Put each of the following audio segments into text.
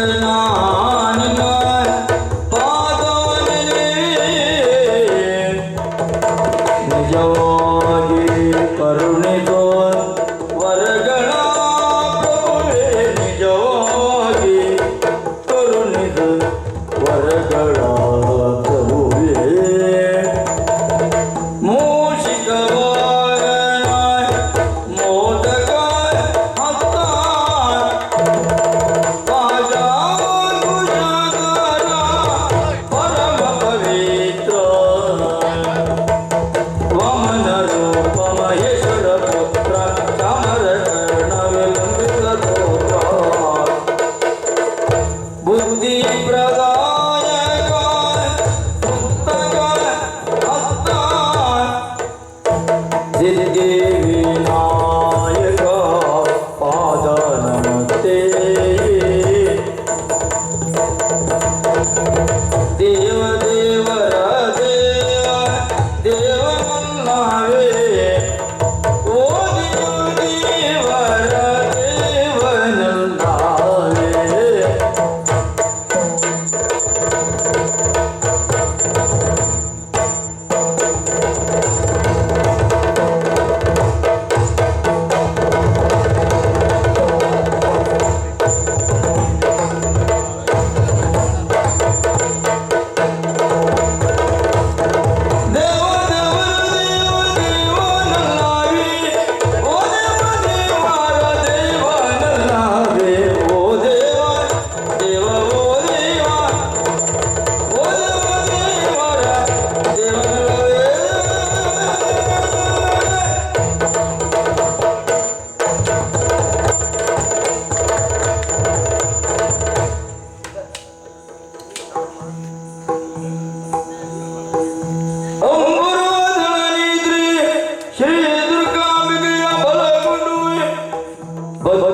ಗಜಮುಖನಾನಿನ ಪಾದವನೇ ನಿಜವಾಗಿ ಕರುಣಿಸೋ ವರಗಳ ಪ್ರಭುವೇ ನಿಜವಾಗಿ ಕರುಣಿಸೋ ವರಗಳ ಪ್ರಭುವೇ ಮೂಷಿಕವಾಗನ ಮೋದಕ ಹತ್ತ ಪಾಜಾಂಗುಜಾಗರ ಪರಮ ಪವಿತ್ರ ವಾಮನ ರೂಪ ಮಹೇಶ್ವರ ಪುತ್ರ ಚಾಮರ ಕರ್ಣ ವಿಲಂಬಿತ ಸ್ತೋತ್ರ ಬುದ್ಧಿ ಪ್ರದಾಯಕ ಮುಕ್ತಕ ಹಸ್ತ ಸಿದ್ಧಿ ವಿನಾಯಕ ಪಾದ ನಮಸ್ತೆ ದೇವ ದೇವರ ದೇವ ದೇವನಲ್ಲವೇ ಓ ದೇವರ ದೇವನಲ್ಲವೇ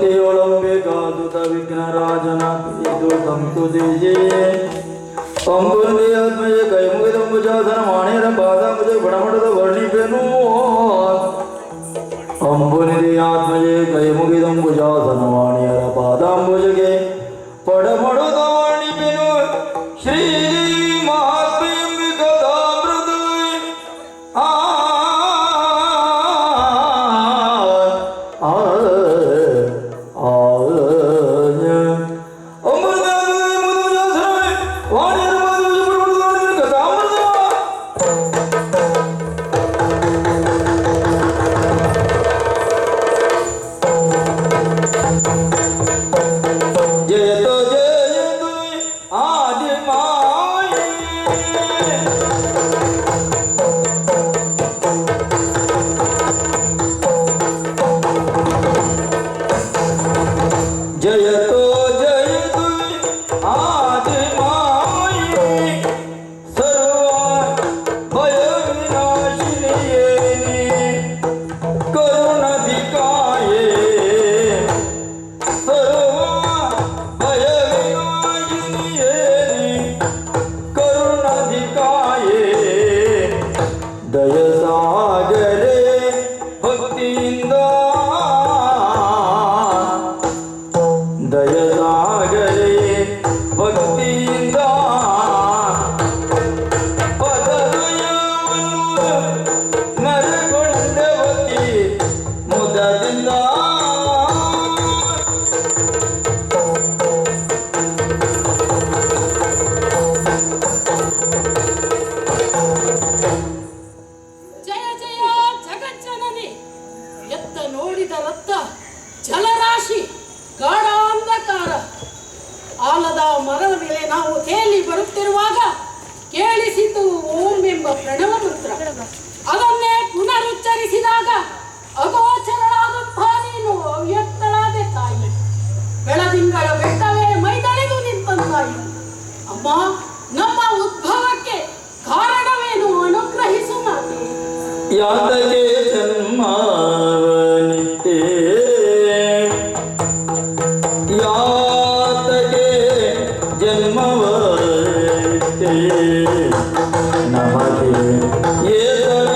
ಭಕ್ತಿಯೊಳಂಬಿಕಾದುತ ವಿಘ್ನರಾಜನ ಇದು ಸಂತುದಿಜೆ ಅಂಬುಂದಿ ಆತ್ಮಜ ಕೈ ಮುಗಿದಂಬುಜಾಸನ ಮಾಣಿಯರ ಪಾದಾಂಬುಜ ಗುಣಮಠದ ವರ್ಣಿಪೆನು ಅಂಬುನಿಧಿ ಆತ್ಮಜೆ ಕೈ ಮುಗಿದಂಬುಜಾಸನ ಮಾಣಿಯರ ಪಾದಾಂಬುಜಗೆ ಪಡಮಡುದ ವರ್ಣಿಪೆನು ಶ್ರೀ ಮಹಾತ್ಮ್ಯಂಬಿಕದಾಮೃತ ಆ जयतो जयतु आदिमायि सर्व भयविनाशिनी करुणाधिकाये सर्व भयविनाशिनी करुणाधिकाये दयसागरे भक्तिಯಿಂದ ದಯಸಾಗರೆ ಭಕ್ತಿಯಿಂದ ಪದದಯವನ್ನು ನರಗೊಂಡವತಿ ಮುದದಿಂದ ಜಯ ಜಯ ಜಗಜ್ಜನನಿ ಎತ್ತ ನೋಡಿದ ರತ್ತ ಜಲರಾಶಿ ಗಾಢಾಂಧಕಾರ ಆಲದ ಮರದ ಮೇಲೆ ನಾವು ತೇಲಿ ಬರುತ್ತಿರುವಾಗ ಕೇಳಿಸಿತು ಓಂ ಎಂಬ ಪ್ರಣವ ಮಂತ್ರ. ಅದನ್ನೇ ಪುನರುಚ್ಚರಿಸಿದಾಗ ಅಗೋಚರಳಾದಂತಹ ನೀನು ಅವ್ಯಕ್ತಳಾದೆ ತಾಯಿ. ಬೆಳದಿಂಗಳ ಬೆಟ್ಟವೇ ಮೈದಳೆದು ನಿಂತಾಯಿ. ಅಮ್ಮ, ನಮ್ಮ ಉದ್ಭವಕ್ಕೆ ಕಾರಣವೇನು ಅನುಗ್ರಹಿಸು ಮಾತೆ. ಯಾತಕ್ಕೆ ಜನ್ಮವನಿತ್ತೆ ಯಾತಕ್ಕೆ ಜನ್ಮವನಿತ್ತೆ ನಮಗೆ ಏತರ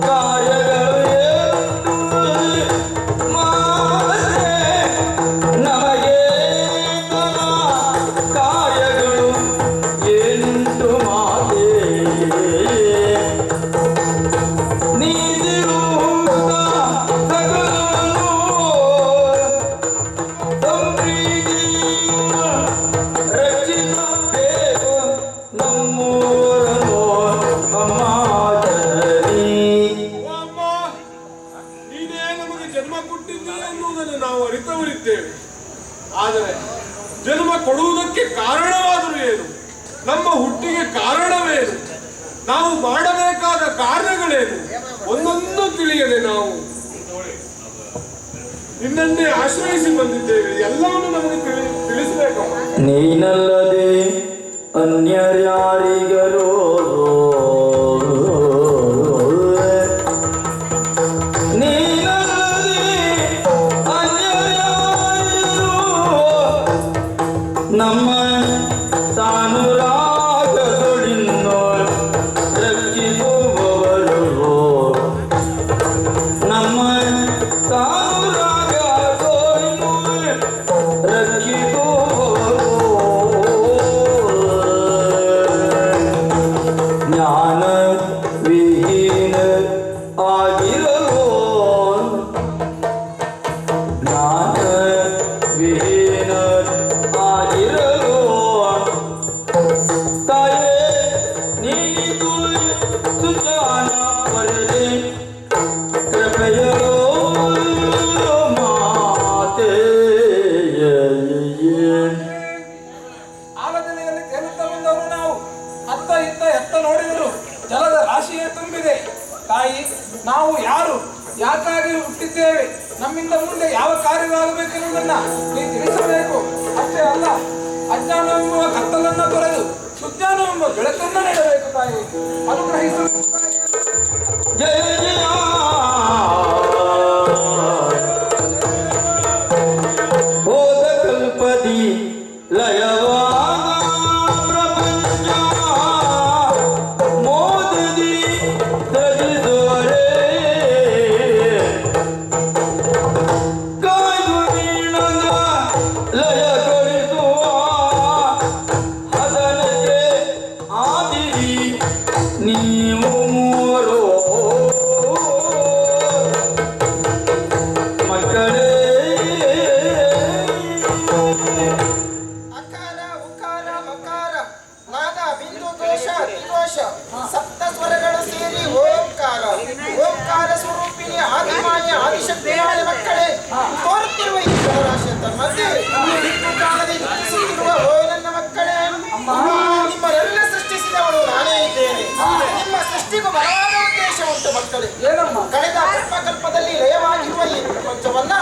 ಕಾರ್ಯಗಳು ಮಾತೆ ನಮಗೆ ಆದರೆ ಜನ್ಮ ಕೊಡುವುದಕ್ಕೆ ಕಾರಣವಾದರೂ ಏನು? ನಮ್ಮ ಹುಟ್ಟಿಗೆ ಕಾರಣವೇನು? ನಾವು ಮಾಡಬೇಕಾದ ಕಾರ್ಯಗಳೇನು? ಒಂದೊಂದು ತಿಳಿಯದೆ ನಾವು ನಿನ್ನನ್ನೇ ಆಶ್ರಯಿಸಿ ಬಂದಿದ್ದೇವೆ. ಎಲ್ಲವನ್ನು ನಮಗೆ ತಿಳಿಸಬೇಕಮ್ಮ. ನೀನಲ್ಲದೆ ಅನ್ಯರ್ಯಾರಿಗರೋ ನಮ್ಮ ತಾನುರಾಗದೊಳಿನ್ನೋ ರಕ್ಷಿಸುವವರು ನಮ್ಮ ತಾನುರಾಗದೊಳಿನ್ನೋ ರಕ್ಷಿಸುವವರು ಜ್ಞಾನ ವಿಹೀನ ಆಗಿರಲು ಜ್ಞಾನ ವಿಹೀನ ಆಗಿರಲು ತಾಯೇ ನೀನು ಸುಜಾನ ಬರಲಿ ಕೃಪೆಯೋ ಮಾತೆ. ಆಲದೆಲೆಯಲ್ಲಿ ತೇಲುತ್ತಾ ಬಂದವರು ನಾವು. ಅತ್ತ ಇತ್ತ ಎತ್ತ ನೋಡಿದರು ಜಲದ ರಾಶಿಯೇ ತುಂಬಿದೆ. ತಾಯಿ, ನಾವು ಯಾರು, ಯಾಕಾಗಿ ಹುಟ್ಟಿದ್ದೇವೆ, ನಮ್ಮಿಂದ ಮುಂದೆ ಯಾವ ಕಾರ್ಯವಾಗಬೇಕೆನ್ನುವುದನ್ನ ನೀವು ತಿಳಿಸಬೇಕು. ಅಷ್ಟೇ ಅಲ್ಲ, ಅಜ್ಞಾನವೆಂಬುವ ಕತ್ತಲನ್ನು ತೊರೆದು ಸುಜ್ಞಾನವೆಂಬ ಬೆಳಕನ್ನು ನೀಡಬೇಕು. ತಾಯಿ, ಅನುಗ್ರಹಿಸಬೇಕು ತಾಯಿ. ಜಯ ಜಯ ಹೋದ ಕಲ್ಪದಿ ಲಯವಾದ ಪ್ರಪಂಚ ಮೋದದಿ ತ್ಯಜಿಸೋರೆ ಕಾಯ್ದು ನೀಣದ ಲಯಗೊಳಿಸುವ ಹದನಕ್ಕೆ ಆದಿರಿ ನೀವು ಮೂರು ಮಕ್ಕಳೇ. ಅಕಾರ ಉಕಾರ ಮಕಾರ ನಾದ ಬಿಂದು ದೋಷ ತ್ರಿದೋಷ ಸಪ್ತ ಸ್ವರಗಳು ಸೇರಿ ಓಂಕಾರ. ಓಂಕಾರ ಸ್ವರೂಪಿಣಿ ಆದಿಮಾಯ ಆದಿಶಕ್ತಿಯಾದ ಮಕ್ಕಳೇ, ತೋರುತ್ತಿರುವ ಈ ಜಲರಾಶಿಯ ಮಧ್ಯೆ ದಿಕ್ಕು ಕಾಣದೆ ನಿಂತಿಸುತ್ತಿರುವ ಓ ನನ್ನ ಮಕ್ಕಳೇ, ನಿಮ್ಮನ್ನೆಲ್ಲ ಸೃಷ್ಟಿಸಿದವಳು ನಾನೇ ಇದ್ದೇನೆ. ನಿಮ್ಮ ಸೃಷ್ಟಿಗೂ ಬಲವಾದ ಉದ್ದೇಶ ಉಂಟು ಮಕ್ಕಳೇ. ಏನಮ್ಮ? ಕಳೆದ ಕಲ್ಪದಲ್ಲಿ ಲಯವಾಗಿರುವ ಈ ಪ್ರಪಂಚವನ್ನ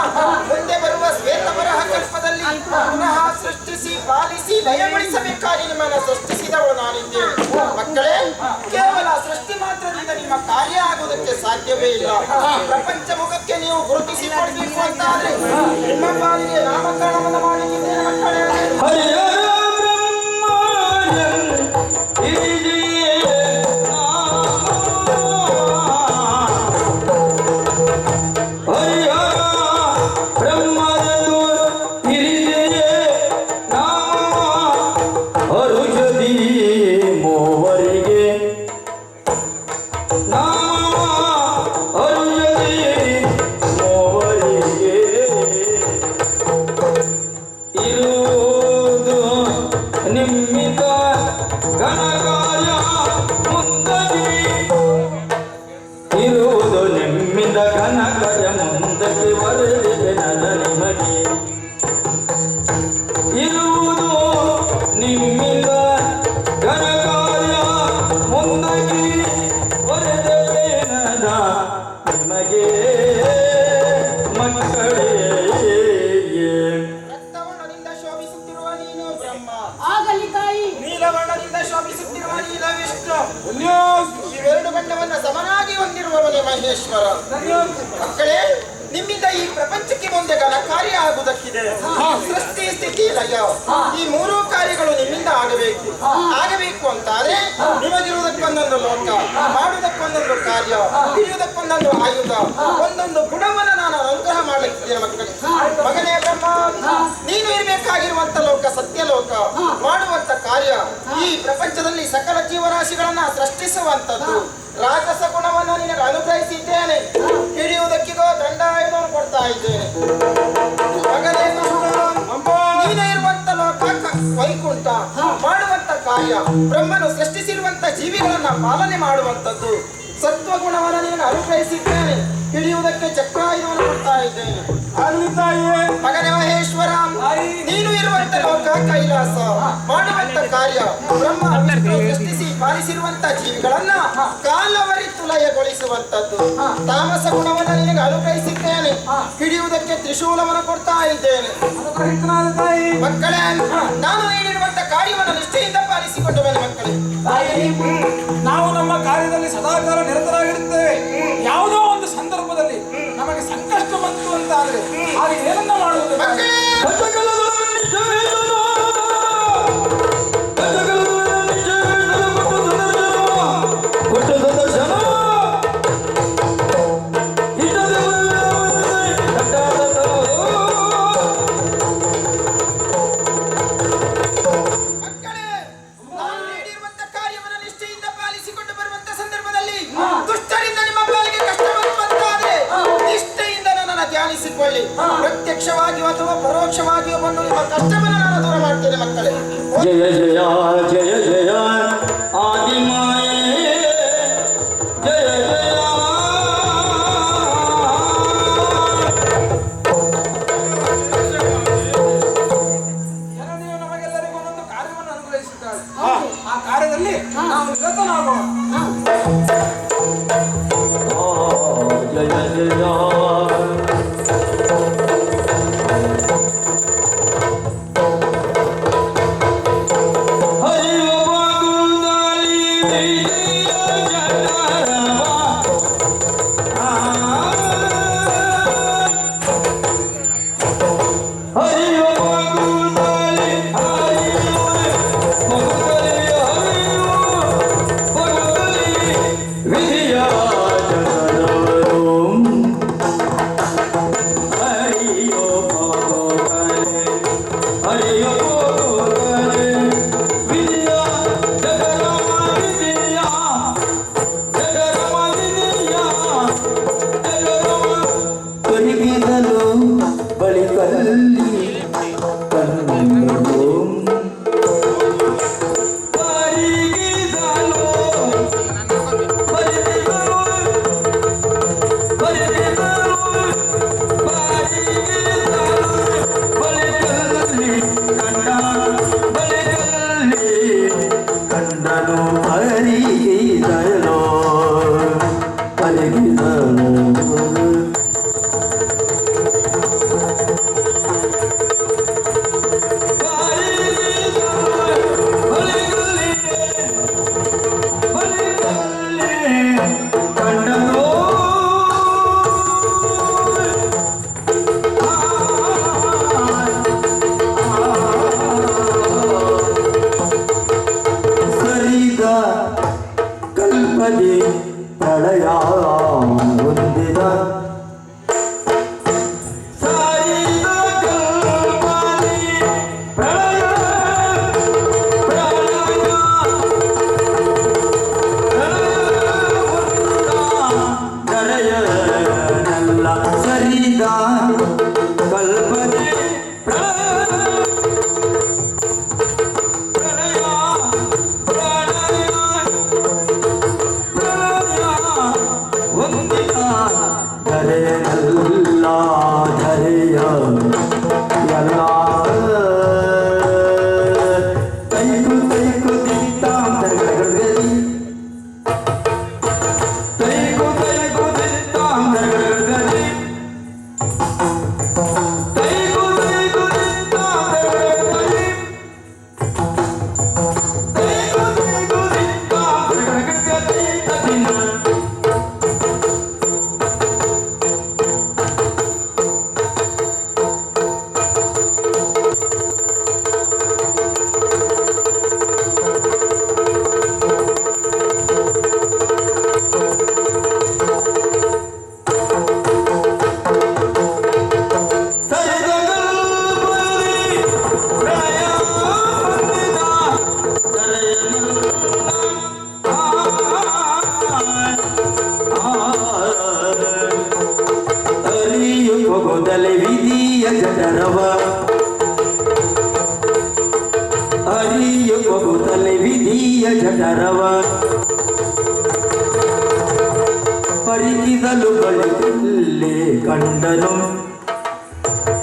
ಮುಂದೆ ಬರುವ ಶ್ವೇತವರಹ ಕಲ್ಪದಲ್ಲಿ ಪುನಃ ಸೃಷ್ಟಿಸಿ ಪಾಲಿಸಿ ಲಯಗೊಳಿಸಬೇಕಾಗಿ ನಿಮ್ಮನ್ನ ಸೃಷ್ಟಿಸಿದವಳು ನಾನಿದ್ದೇನೆ. ಮಕ್ಕಳೇ, ಕೇವಲ ಸೃಷ್ಟಿ ಮಾತ್ರದಿಂದ ನಿಮ್ಮ ಕಾರ್ಯ ಆಗುವುದಕ್ಕೆ ಸಾಧ್ಯವೇ ಇಲ್ಲ. ಪ್ರಪಂಚ ಮುಖಕ್ಕೆ ನೀವು ಗುರುತಿಸಿಕೊಳ್ಬೇಕು ಅಂತಾದ್ರೆ ನಿಮ್ಮ ಪಾಲಿಗೆ ನಾಮಕರಣವನ್ನು ಮಾಡಿದ್ದೇನೆ ಮಕ್ಕಳೇ. ಹರಿಹರ ಬ್ರಹ್ಮಾಯಂ ಹಿರಿಯೇ ನಾಮ. ಹರಿಹರ ಬ್ರಹ್ಮದಂದು ಹಿರಿಯೇ ನಾಮ. ಅರುಷದಿ ಮೂವರಿಗೆ ನಾಮ. ಅರುಷದಿ ಮೂವರಿಗೆ ಇರುವುದು ನಿಮ್ಮಿತ ಘನಕಾಯ ಮುಂದಗಿ. ಇರುವುದು ನಿಮ್ಮಿಂದ ಘನಕಾಯ ಮುಂದಕ್ಕೆ ವರದಿದೆ ನನ್ನ ನಿಮಗೆ. ಇರುವುದು ನಿಮ್ಮಿಂದ ಘನಕಾಯ ಮುಂದಗಿ ವರದಿದೆ ನನ್ನ ನಿಮಗೆ ಮಕ್ಕಳೇ. ರಕ್ತವರ್ಣದಿಂದ ಶೋಭಿಸುತ್ತಿರುವ ನೀನು ಬ್ರಹ್ಮ, ಆಗಲಿ ತಾಯಿ. ನೀಲವರ್ಣದಿಂದ ಶೋಭಿಸುತ್ತಿರುವ ನೀಲ ವಿಷ್ಣು, ಧನ್ಯೋಸ್ತು. ಇವೆರಡು ಬಣ್ಣವನ್ನ ಸಮನಾಗಿ ಹೊಂದಿರುವವನೇ ಮಹೇಶ್ವರ. ಮಕ್ಕಳೇ, ನಿಮ್ಮಿಂದ ಈ ಪ್ರಪಂಚಕ್ಕೆ ಮುಂದೆ ಘನ ಕಾರ್ಯ ಆಗುವುದಕ್ಕಿದೆ. ಸೃಷ್ಟಿ ಸ್ಥಿತಿ ಲಯ ಈ ಮೂರೂ ಕಾರ್ಯಗಳು ನಿಮ್ಮಿಂದ ಆಗಬೇಕು ಅಂತಾದ್ರೆ ನಿಮಗಿರುವುದಕ್ಕೊಂದೊಂದು ಲೋಕ, ಮಾಡುವುದಕ್ಕೊಂದೊಂದು ಕಾರ್ಯ, ಹಿಡಿಯುವುದಕ್ಕೊಂದೊಂದು ಆಯುಧ, ಒಂದೊಂದು ಗುಣವನ್ನು ನಾನು ಅನುಗ್ರಹ ಮಾಡಲಿಕ್ಕಿದ್ದೇನೆ ಮಕ್ಕಳೇ. ಮಗನೇ ಬ್ರಹ್ಮ, ನೀನು ಇರಬೇಕಾಗಿರುವಂತ ಲೋಕ ಸತ್ಯಲೋಕ, ಮಾಡುವಂತ ಕಾರ್ಯ ಈ ಪ್ರಪಂಚದಲ್ಲಿ ಸಕಲ ಜೀವರಾಶಿಗಳನ್ನ ಸೃಷ್ಟಿಸುವಂತದ್ದು. ರಾಜಸ ಗುಣವನ್ನು ನಿನಗೆ ಅನುಗ್ರಹಿಸಿದ್ದೇನೆ, ಹಿಡಿಯುವುದಕ್ಕಿಗೋ ದಂಡಾಯುಧವನ್ನು ಕೊಡ್ತಾ ಇದ್ದೇನೆ. ಮಗನೇ ನೀನೇ ಇರುವಂತ ಲೋಕ ವೈಕುಂಠ, ಮಾಡುವಂತ ಕಾರ್ಯ ಬ್ರಹ್ಮನು ಸೃಷ್ಟಿಸಿರುವಂತ ಜೀವಿಗಳನ್ನ ಪಾಲನೆ ಮಾಡುವಂತದ್ದು. ಸತ್ವಗುಣವನ್ನು ನಿನಗೆ ಅನುಗ್ರಹಿಸಿದ್ದೇನೆ. ಹಿಡಿಯುವುದಕ್ಕೆ ಚಕ್ರಾಯುಧವನ್ನು ಕೊಡ್ತಾ ಇದ್ದೇನೆ. ಆಗಲಿ ತಾಯಿಯೇ. ಮಗನೇ ಮಹೇಶ್ವರ, ತಾಯಿ. ನೀನು ಇರುವಂತ ಲೋಕ ಕೈಲಾಸ, ಮಾಡುವಂತ ಕಾರ್ಯ ಬ್ರಹ್ಮ ವಿಷ್ಣು ಸೃಷ್ಟಿಸಿ ಪಾಲಿಸಿರುವಂತ ಜೀವಿಗಳನ್ನ ಕಾಲವರಿತು ಲಯಗೊಳಿಸುವಂತದ್ದು. ತಾಮಸ ಗುಣವನ್ನು ನಿನಗೆ ಅನುಗ್ರಹಿಸಿದ್ದೇನೆ. ಹಿಡಿಯುವುದಕ್ಕೆ ತ್ರಿಶೂಲವನ್ನು ಕೊಡ್ತಾ ಇದ್ದೇನೆ. ಅನುಗ್ರಹಿತನಾದ ತಾಯಿ. ಮಕ್ಕಳೇ, ನಾನು ನೀಡಿರುವಂತ ಕಾರ್ಯವನ್ನು ನಿಷ್ಠೆಯಿಂದ ಪಾಲಿಸಿಕೊಂಡು ಬನ್ನಿ ಮಕ್ಕಳೇ. ತಾಯಿ, ನಾವು ನಮ್ಮ ಕಾರ್ಯದಲ್ಲಿ ಸದಾಕಾಲ ನಿರತರಾಗಿರುತ್ತೇವೆ. ಯಾವುದೋ ಒಂದು ಸಂದರ್ಭದಲ್ಲಿ ನಮಗೆ ಸಂಕಷ್ಟ ಬಂತು ಅಂತ ಆದ್ರೆ ಆಗ ಏನನ್ನ ಮಾಡುವುದು? ಮಕ್ಕಳೇ, ಮಕ್ಕಳೇ, ನಾನು ನೀಡಿರುವಂತ ಕಾರ್ಯವನ್ನು ನಿಷ್ಠೆಯಿಂದ ಪಾಲಿಸಿಕೊಂಡು ಬರುವಂತ ಸಂದರ್ಭದಲ್ಲಿ ದುಷ್ಟರಿಂದ ನಿಮ್ಮ ಪಾಲಿಗೆ ಕಷ್ಟ ಬಂತು ಅಂತಾದ್ರೆ ನಿಷ್ಠೆಯಿಂದ ನನ್ನನ್ನು ಧ್ಯಾನಿಸಿಕೊಳ್ಳಿ. ಪ್ರತ್ಯಕ್ಷವಾಗಿಯೂ ಅಥವಾ ಪರೋಕ್ಷವಾಗಿಯೂ ಬಂದು ನಿಮ್ಮ ಕಷ್ಟವನ್ನು ನಾನು ದೂರ ಮಾಡ್ತೇನೆ ಮಕ್ಕಳೇ. ಜಯ ಜಯ ಜಯ ಜಯ ಆದಿಮಾಯೇ ಜಯ ಜಯ. ಜನನಿಯು ನಮಗೆಲ್ಲರಿಗೂ ಒಂದೊಂದು ಕಾರ್ಯವನ್ನು ಅನುಗ್ರಹಿಸಿದ್ದಾಳೆ. ಆ ಕಾರ್ಯದಲ್ಲಿ ನಾವು ನಿರತನಾಗೋಣ. ಜಯ ಜಯ ಕಲ್ಪದೆ ಪ್ರಳಯ ಹೊಂದಿದ ಸಾರಿದ ಕಲ್ಪದೆ ಪ್ರಳಯ ಪ್ರಳಯ ದರೆಯಲ್ಲ ಸರಿದ ಕಲ್ಪದೆ ಧರೆಯಲ್ಲ ಧರೆಯ ಎಲ್ಲ ತೈಕು ತೈಕು ದಿತ್ತಾಂತರಗಳಲ್ಲಿ ತೈಕು ತೈಕು ದಿತ್ತಾಂತರಗಳಲ್ಲಿ ತೈಕು ತೈಕು ದಿತ್ತಾಂತರಗಳಲ್ಲಿ ತೈಕು ತೈಕು ದಿತ್ತಾಂತರಗಳಲ್ಲಿ ಹೋಗೋದಲೆ ವಿಧಿಯ ಜಠರವ ಅರಿಯು ಹೋಗುತ್ತಲೆ ವಿಧಿಯ ಜಠರವ ಕಂಡನು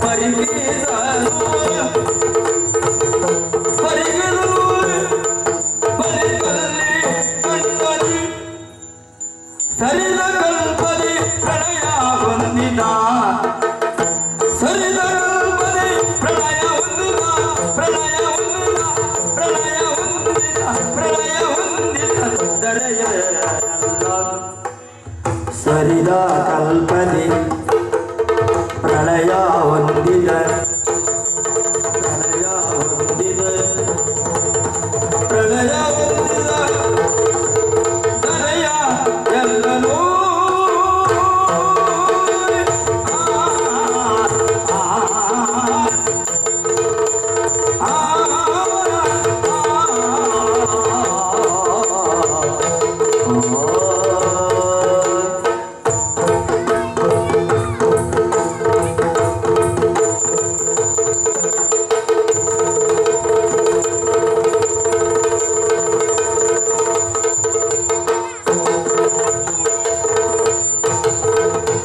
ಪರಿಗಿದನು ಬಲಿಯಲ್ಲಿ ಕಂಡನು ಸರಿದ ಕಲ್ಪದಿ ಪ್ರಳಯ ಹೊಂದಿದ ಸರಿದ ಕಲ್ಪದಿ ಪ್ರಳಯ ಹೊಂದಿದ ಪ್ರಳಯ ಹೊಂದಿದ ಪ್ರಳಯ ಹೊಂದಿದ ಪ್ರಳಯ ಹೊಂದಿದ ದರೆಯ ಸರಿದ ಕಲ್ಪದಿ ಪ್ರಳಯ ಹೊಂದಿದ ಪ್ರಳಯ ಹೊಂದಿದ ಪ್ರಳಯ ಹೊಂದಿದ ದರೆಯ ಎಲ್ಲನೂ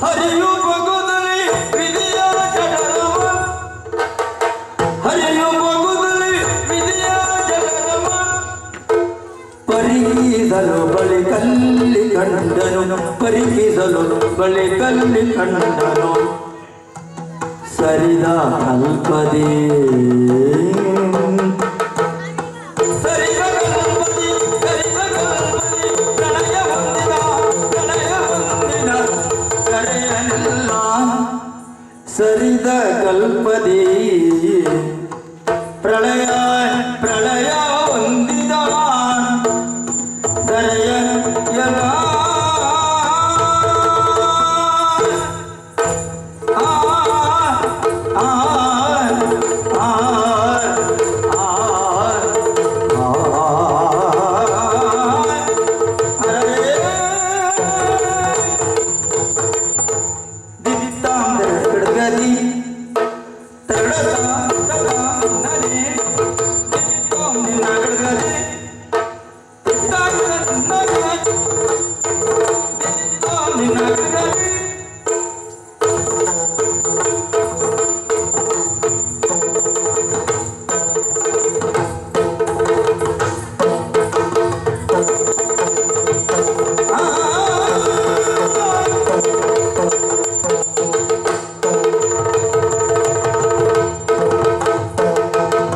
ಹರಿಯು ಬಗುದಲಿ ವಿಧಿಯ ಜಡರವ ಹರಿಯು ಬಗುದಲಿ ವಿಧಿಯ ಜಡರವ ಪರಿಗಿಸಲು ಬಳಿ ಕಲ್ಲಿ ಕಂಡನು ಪರಿಗಿಸಲು ಬಳಿ ಕಲ್ಲಿ ಕಂಡನು ಸರಿದ ಕಲ್ಪದಿ ಸರಿದ ಕಲ್ಪದಿ ಸರಿದ ಕಲ್ಪದಿ ಪ್ರಳಯ ಹೊಂದಿದ ಕರೆಯಲಿಲ್ಲ ಸರಿದ ಕಲ್ಪದಿ ಪ್ರಳಯ ಪ್ರಳಯ ಹೊಂದಿದ ದರೆಯ ಎಲ್ಲ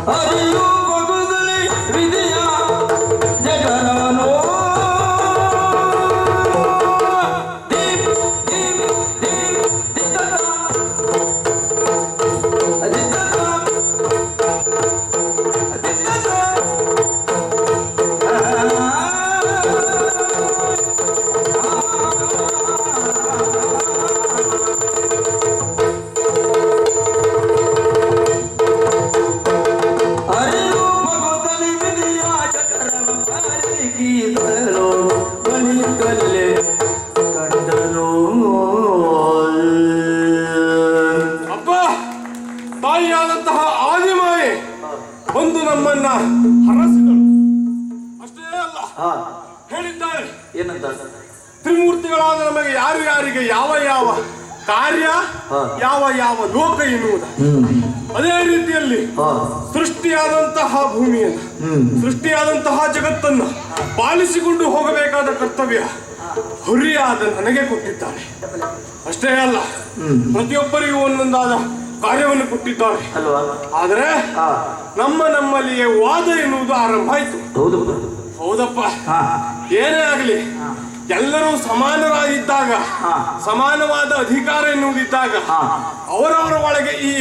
ಹರಿಯು ಬಗುದಲಿ ವಿಧಿಯ ಜಗರವನೋ ದೀಪ್ ದೀಪ್ ದೀಪ್ ದಿದ್ದತ ದಿದ್ದತ ದಿದ್ದತ ಹರಿಯು ಬಗುದಲಿ ವಿಧಿಯ ಜಠರವ ಪರಿಗಿಸಲು ಬಳಿ ಕಲ್ಲೆ ಕಂಡನು ಅಪ್ಪ, ತಾಯಿಯಾದಂತಹ ಆದಿಮಾಯೆ ಒಂದು ನಮ್ಮನ್ನ ಹರಸಿದಳು. ಅಷ್ಟೇ ಅಲ್ಲ, ಹೇಳಿದ್ದಾರೆ ಏನಂತ ತ್ರಿಮೂರ್ತಿಗಳಾದ ನಮಗೆ ಯಾರು ಯಾರಿಗೆ ಯಾವ ಯಾವ ಕಾರ್ಯ ಯಾವ ಯಾವ ಲೋಕ ಎನ್ನುವುದು. ಅದೇ ರೀತಿಯಲ್ಲಿ ಸೃಷ್ಟಿಯಾದಂತಹ ಭೂಮಿಯನ್ನು ಸೃಷ್ಟಿಯಾದಂತಹ ಜಗತ್ತನ್ನು ಪಾಲಿಸಿಕೊಂಡು ಹೋಗಬೇಕಾದ ಕರ್ತವ್ಯ ಹುರಿಯಾದ ನನಗೆ ಕೊಟ್ಟಿದ್ದಾಳೆ. ಅಷ್ಟೇ ಅಲ್ಲ, ಪ್ರತಿಯೊಬ್ಬರಿಗೂ ಒಂದೊಂದಾದ ಕಾರ್ಯವನ್ನು ಕೊಟ್ಟಿದ್ದಾರೆ. ಅಲ್ವಾ ಆದರೆ ನಮ್ಮಲ್ಲಿಯೇ ವಾದ ಎನ್ನುವುದು ಆರಂಭ ಆಯ್ತು. ಹೌದಪ್ಪ, ಏನೇ ಆಗಲಿ ಎಲ್ಲರೂ ಸಮಾನರಾಗಿದ್ದಾಗ, ಸಮಾನವಾದ ಅಧಿಕಾರ ಎನ್ನುವುದಿದ್ದಾಗ ಅವರವರ ಒಳಗೆ ಈ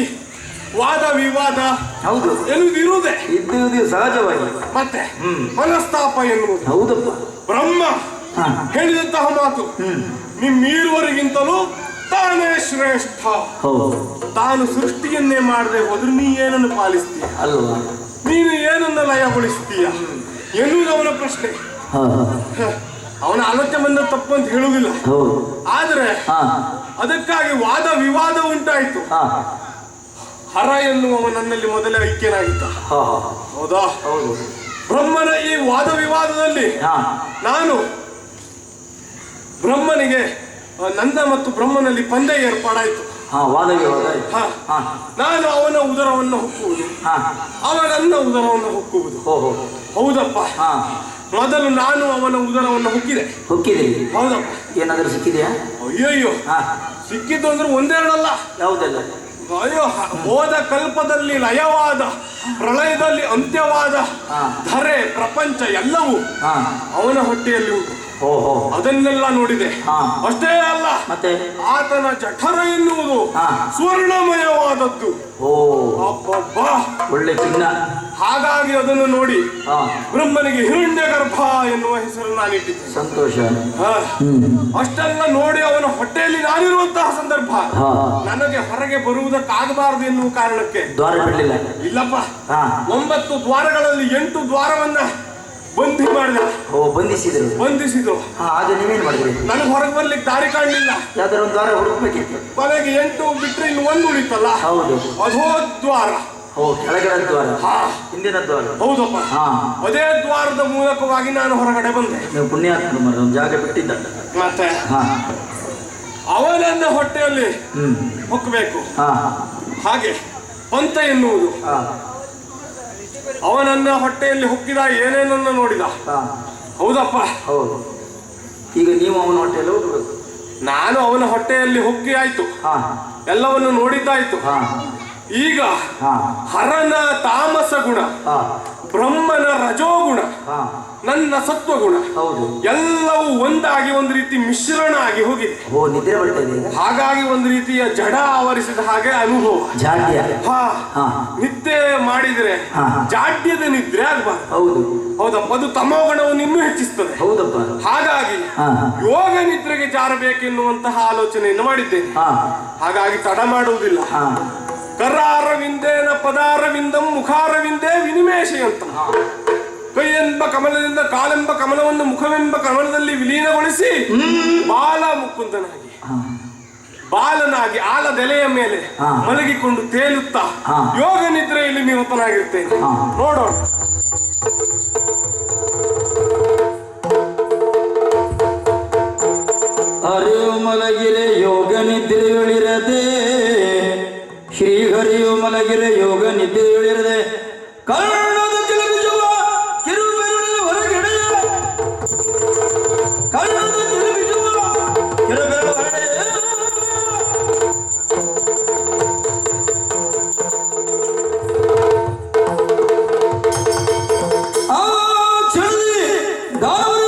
ವಾದ ವಿವಾದ ಹೌದು ಎನ್ನುವುದು ಇರುವುದೇ ಇದ್ದು ಸಹಜವಾಗಿ. ಮತ್ತೆ ಮನಸ್ತಾಪ ಎನ್ನುವುದು ಹೌದಪ್ಪ ಬ್ರಹ್ಮ ಹೇಳಿದಂತಹ ಮಾತು, ನಿಮ್ಮೀರುವರಿಗಿಂತಲೂ ತಾನೇ ಶ್ರೇಷ್ಠ. ತಾನು ಸೃಷ್ಟಿಯನ್ನೇ ಮಾಡದೆ ಹೋದ್ರೆ ನೀ ಏನನ್ನು ಪಾಲಿಸ್ತೀಯ, ಅಲ್ವಾ ನೀನು ಏನನ್ನು ಲಯಗೊಳಿಸ್ತೀಯ ಎನ್ನುವುದು ಅವನ ಪ್ರಶ್ನೆ. ಅವನ ಆಲೋಚನೆ ಬಂದ ತಪ್ಪು ಅಂತ ಹೇಳುವುದಿಲ್ಲ. ಆದ್ರೆ ಅದಕ್ಕಾಗಿ ವಾದ ವಿವಾದ ಉಂಟಾಯಿತು. ಹರ ಎನ್ನುವವ ನನ್ನಲ್ಲಿ ಮೊದಲೇ ಐಕ್ಯನಾಗಿದ್ದ. ಹೌದಾ? ಬ್ರಹ್ಮನ ಈ ವಾದ ವಿವಾದದಲ್ಲಿ ನಾನು ಬ್ರಹ್ಮನಿಗೆ ನನ್ನ ಮತ್ತು ಬ್ರಹ್ಮನಲ್ಲಿ ಪಂದ್ಯ ಏರ್ಪಾಡಾಯಿತು. ಹಾ ವಾದ ವಿವಾದ ಹಾ. ಹಾ ನಾನು ಅವನ ಉದರವನ್ನು ಹೊಕ್ಕುವುದು, ಹಾ ಅವನನ್ನ ಉದರವನ್ನು ಹೊಕ್ಕುವುದು. ಓಹೋ ಹೌದಪ್ಪ. ಹಾ ಮೊದಲು ನಾನು ಅವನ ಉದರವನ್ನು ಹೊಕ್ಕಿದೆ. ಹೊಕ್ಕಿದ್ದೀರಿ? ಹೌದಪ್ಪ. ಏನಾದರೂ ಸಿಕ್ಕಿದೆಯಾ? ಅಯ್ಯಯ್ಯೋ, ಹಾ ಸಿಕ್ಕಿದ್ದು ಅಂದ್ರೆ ಒಂದೆರಡಲ್ಲ. ಯಾವುದೆಲ್ಲ? ಅಯ್ಯೋ, ಹೋದ ಕಲ್ಪದಲ್ಲಿ ಲಯವಾದ, ಪ್ರಳಯದಲ್ಲಿ ಅಂತ್ಯವಾದ ಹಾ. ಧರೆ ಪ್ರಪಂಚ ಎಲ್ಲವೂ ಹಾ ಅವನ ಹೊಟ್ಟೆಯಲ್ಲಿ ಉಂಟು. ಓಹೋ ಅದನ್ನೆಲ್ಲ ನೋಡಿದೆ. ಹಾ. ಅಷ್ಟೇ ಅಲ್ಲ, ಮತ್ತೆ ಆತನ ಜಠರ ಎನ್ನುವುದು ಹಾ. ಸ್ವರ್ಣಮಯವಾದದ್ದು. ಓ ಅಬ್ಬಬ್ಬಾ. ಒಳ್ಳೆ ಚಿನ್ನ. ಹಾಗಾಗಿ ಅದನ್ನು ನೋಡಿ ಹಾ ಬ್ರಹ್ಮನಿಗೆ ಹಿರಣ್ಯ ಗರ್ಭ ಎನ್ನುವ ಹೆಸರು ನಾನಿಟ್ಟಿದ್ದೆ. ಸಂತೋಷ. ಹಾ. ಹ್ಮ್ ಅಷ್ಟೆಲ್ಲ ನೋಡಿ ಅವನ ಹೊಟ್ಟೆಯಲ್ಲಿ ನಾನಿರುವಂತಹ ಸಂದರ್ಭ ಹಾ ನನಗೆ ಹೊರಗೆ ಬರುವುದಕ್ಕಾಗಬಾರದು ಎನ್ನುವ ಕಾರಣಕ್ಕೆ ದ್ವಾರ ಬಿಡಲಿಲ್ಲ? ಇಲ್ಲಪ್ಪ, ಹಾ 9 ದ್ವಾರಗಳಲ್ಲಿ 8 ದ್ವಾರವನ್ನ ಬಂಧಿ ಮಾಡಿದ, ಓ ಬಂಧಿಸಿದ್ರು. ಬಂಧಿಸಿದ್ರು. ಹಾ ಅದು ನೀವೇನ್ ಮಾಡಿದ್ರಿ? ನನಗೆ ಹೊರಗೆ ಬರ್ಲಿಕ್ಕೆ ದಾರಿ ಕಾಣಲಿಲ್ಲ. ಯಾವ್ದಾರ ಒಂದು ದ್ವಾರ ಹುಡುಕ್ಬೇಕಿತ್ತು. ಕೊನೆಗೆ 8 ಬಿಟ್ರೆ ಇನ್ನು 1 ಉಳಿತಲ್ಲ, ಹೌದು. ಅಧೋದ್ವಾರ. ಓ ಕೆಳಗಡೆ ದ್ವಾರ, ಹಾ ಹಿಂದಿನ ದ್ವಾರ. ಹೌದಪ್ಪ. ಹಾ ಅದೇ ದ್ವಾರದ ಮೂಲಕವಾಗಿ ನಾನು ಹೊರಗಡೆ ಬಂದೆ. ನೀವು ಪುಣ್ಯಾತ್ಮ ಮರ ಒಂದು ಜಾಗ ಬಿಟ್ಟಿದ್ದ. ಮತ್ತೆ ಹಾ ಅವನನ್ನ ಹೊಟ್ಟೆಯಲ್ಲಿ ಹ್ಮ್ ಹೊಕ್ಕಬೇಕು. ಹಾ ಹಾಗೆ ಪಂಥ ಎನ್ನುವುದು ಹಾ ಅವನನ್ನ ಹೊಟ್ಟೆಯಲ್ಲಿ ಹೊಕ್ಕಿದ, ಏನೇನನ್ನ ನೋಡಿದ. ಹಾ ಹೌದಪ್ಪ. ಹೌದು. ಈಗ ನೀವು ಅವನ ಹೊಟ್ಟೆಯಲ್ಲಿ ಹೋಗ್ಬೇಕು. ನಾನು ಅವನ ಹೊಟ್ಟೆಯಲ್ಲಿ ಹೊಕ್ಕಿ ಆಯ್ತು, ಹಾ ಎಲ್ಲವನ್ನು ನೋಡಿದ್ದಾಯ್ತು. ಹಾ ಈಗ ಹಾ ಹರನ ತಾಮಸ ಗುಣ, ಹಾ ಬ್ರಹ್ಮನ ರಜೋಗುಣ, ಹಾ ನನ್ನ ಸತ್ವಗುಣ ಹೌದು. ಎಲ್ಲವೂ ಒಂದಾಗಿ ಒಂದು ರೀತಿ ಮಿಶ್ರಣ ಆಗಿ ಹೋಗಿದೆ. ಓ ನಿದ್ರೆ ಬರ್ತಾ ಇದೆ ಈಗ? ಹಾಗಾಗಿ ಒಂದು ರೀತಿಯ ಜಡ ಆವರಿಸಿದ ಹಾಗೆ ಅನುಭವ. ಜಾಡ್ಯ. ಹಾ ಹಾ ನಿದ್ದೆ ಮಾಡಿದ್ರೆ ಹಾ. ಜಾಡ್ಯದ ನಿದ್ರೆ ಆಗ್ಬಾರ್ದು. ಹೌದು. ಹೌದಪ್ಪ, ಅದು ತಮೋಗುಣವನ್ನು ಇನ್ನೂ ಹೆಚ್ಚಿಸ್ತದೆ. ಹೌದಪ್ಪ. ಹಾಗಾಗಿ ಹಾ ಯೋಗ ನಿದ್ರೆಗೆ ಜಾರಬೇಕೆನ್ನುವಂತಹ ಆಲೋಚನೆಯನ್ನು ಮಾಡಿದ್ದೇನೆ. ಹಾ ಹಾಗಾಗಿ ತಡ ಮಾಡುವುದಿಲ್ಲ. ಹಾ ಕರಾರವಿಂದೇನ ಪದಾರವಿಂದಂ ಮುಖಾರವಿಂದೇ ವಿನಿಮೇಷಯಂತ. ಕೈಯೆಂಬ ಕಮಲದಿಂದ ಕಾಲೆಂಬ ಕಮಲವನ್ನು ಮುಖವೆಂಬ ಕಮಲದಲ್ಲಿ ವಿಲೀನಗೊಳಿಸಿ ಬಾಲ ಮುಕುಂದನಾಗಿ, ಹಾ ಬಾಲನಾಗಿ ಆಲದೆಲೆಯ ಮೇಲೆ ಹಾ. ಮಲಗಿಕೊಂಡು ತೇಲುತ್ತಾ ಹಾ. ಯೋಗ ನಿದ್ರೆಯಲ್ಲಿ ನಿರತನಾಗಿರ್ತೇನೆ. ಹಾ. ನೋಡೋಣ. ಅರಿವು ಮಲಗಿರೆ ಯೋಗ ನಿದ್ರೆಯುಳಿರದೆ, ಶ್ರೀಹರಿಯು ಮಲಗಿರೆ ಯೋಗ ನಿದ್ರೆಯುಳಿರದೆ, ಕರ್ಣದ ತಿರುಗಿಸುವ ಕಿರುಬೆರಳಿನ ಹೊರಗೆಡೆಯ, ಕರ್ಣದ ತಿರುಗಿಸುವ ಕಿರುಬೆರಳು ಹೊರಗೆಡೆಯ. ಆ ಕ್ಷಣದಲ್ಲಿ ದಾನವರು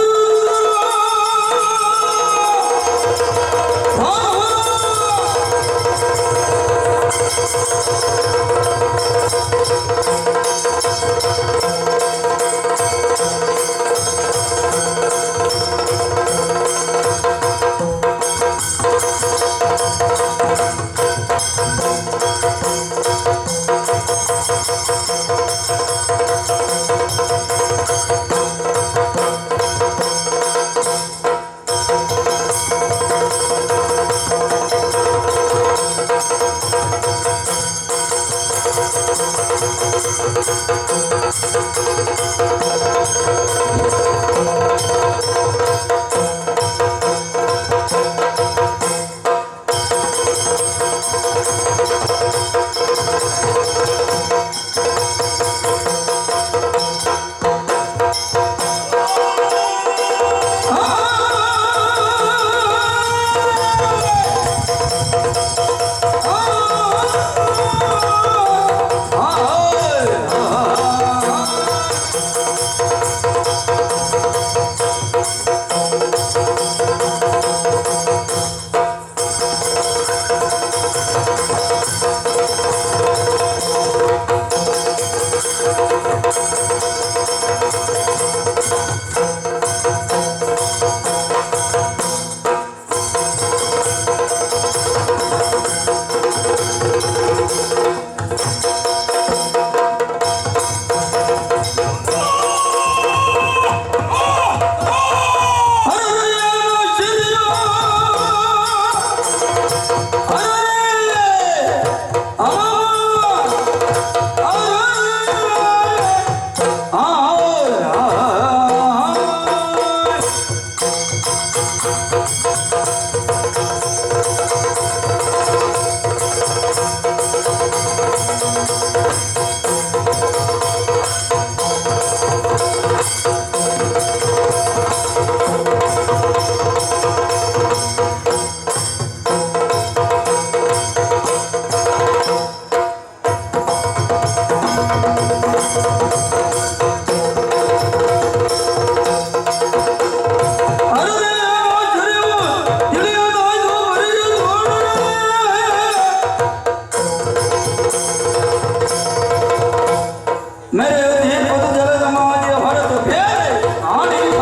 ಮೆರೆಯುವುದೇ ಪದು ಜಲದ ಮಾದಿಯ ಹೊರತು ಬೇರೆ ನಾನಿಲ್ಲ.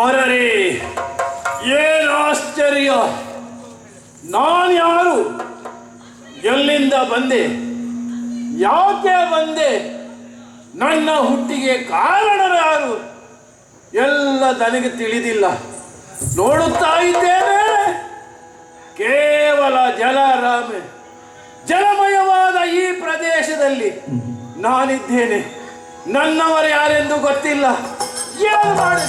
ಅರೇ, ಏನು ಆಶ್ಚರ್ಯ! ನಾನು ಯಾರು? ಎಲ್ಲಿಂದ ಬಂದೆ? ಯಾಕೆ ಬಂದೆ? ನನ್ನ ಹುಟ್ಟಿಗೆ ಕಾರಣರು ಯಾರು? ಎಲ್ಲ ನನಗೆ ತಿಳಿದಿಲ್ಲ. ನೋಡುತ್ತಾ ಇದ್ದೇನೆ, ಕೇವಲ ಜಲಮಯವಾದ ಈ ಪ್ರದೇಶದಲ್ಲಿ ನಾನಿದ್ದೇನೆ. ನನ್ನವರು ಯಾರೆಂದು ಗೊತ್ತಿಲ್ಲ. ಏನು ಮಾಡಿ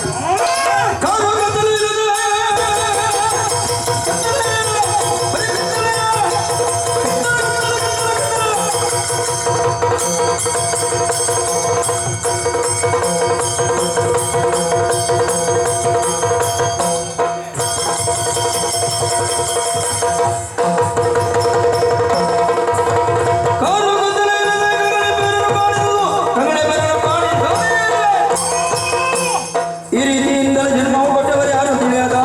ಈ ರೀತಿಯಿಂದ ಜನ್ಮವು ಕೊಟ್ಟವರು ಯಾರು ತಿಳಿಯದ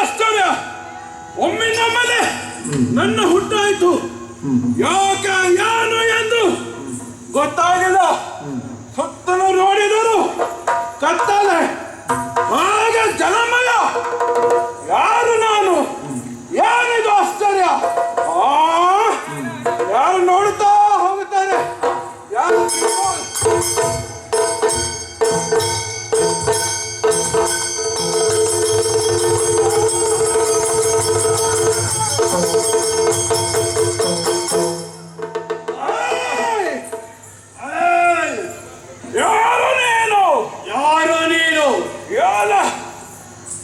ಆಶ್ಚರ್ಯ! ಒಮ್ಮಿಂದೊಮ್ಮೆಲೆ ನನ್ನ ಹುಟ್ಟಾಯಿತು. ಯಾಕೆ ಏನು ಎಂದು ಗೊತ್ತಾಗಿಲ್ಲ. ಸುತ್ತಲೂ ನೋಡಿದರು ಕತ್ತಲೆ, ಹಾಗೆ ಜಲಮಯ. ಯಾರು ನಾನು? ಏನಿದು ಆಶ್ಚರ್ಯ! ಯಾರು ನೋಡುತ್ತಾ ಹೋಗುತ್ತಾರೆ? ಯಾರು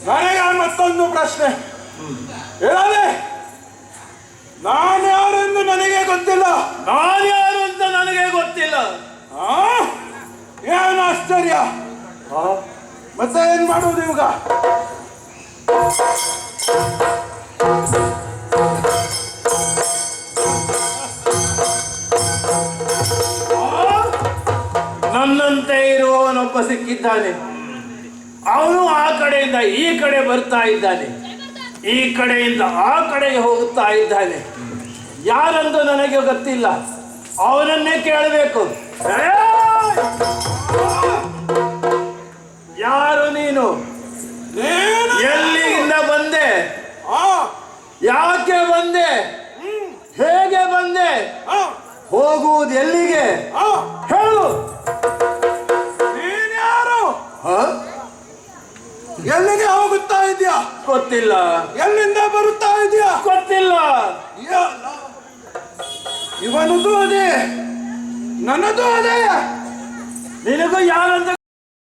ನನಗೆ ಮತ್ತೊಂದು ಪ್ರಶ್ನೆ. ಹೇಳಲೇ, ನಾನು ಯಾರೆಂದು ನನಗೆ ಗೊತ್ತಿಲ್ಲ. ನಾನು ಯಾರು ಅಂತ ನನಗೆ ಗೊತ್ತಿಲ್ಲ. ಏನು ಆಶ್ಚರ್ಯ! ಮತ್ತೆ ಏನ್ ಮಾಡುವುದು ಇವಾಗ? ನನ್ನಂತೆ ಇರುವವನೊಬ್ಬ ಸಿಕ್ಕಿದ್ದಾನೆ. ಅವನು ಆ ಕಡೆಯಿಂದ ಈ ಕಡೆ ಬರ್ತಾ ಇದ್ದಾನೆ, ಈ ಕಡೆಯಿಂದ ಆ ಕಡೆಗೆ ಹೋಗುತ್ತಾ ಇದ್ದಾನೆ. ಯಾರೆಂದು ನನಗೆ ಗೊತ್ತಿಲ್ಲ. ಅವನನ್ನೇ ಕೇಳಬೇಕು. ಯಾರು ನೀನು? ಎಲ್ಲಿಂದ ಬಂದೆ? ಯಾಕೆ ಬಂದೆ? ಹೇಗೆ ಬಂದೆ? ಹೋಗುವುದು ಎಲ್ಲಿಗೆ? ಹೇಳು. ನೀನ್ಯಾರು? ಎಲ್ಲಿಗೆ ಹೋಗುತ್ತಾ ಇದೆಯಾ? ಗೊತ್ತಿಲ್ಲ. ಎಲ್ಲಿಂದ ಬರುತ್ತಾ ಇದೆಯಾ? ಗೊತ್ತಿಲ್ಲ. ಇವನದು ಅದೇ, ನನ್ನದು ಅದೇ. ನಿನಗೂ ಯಾರಂತ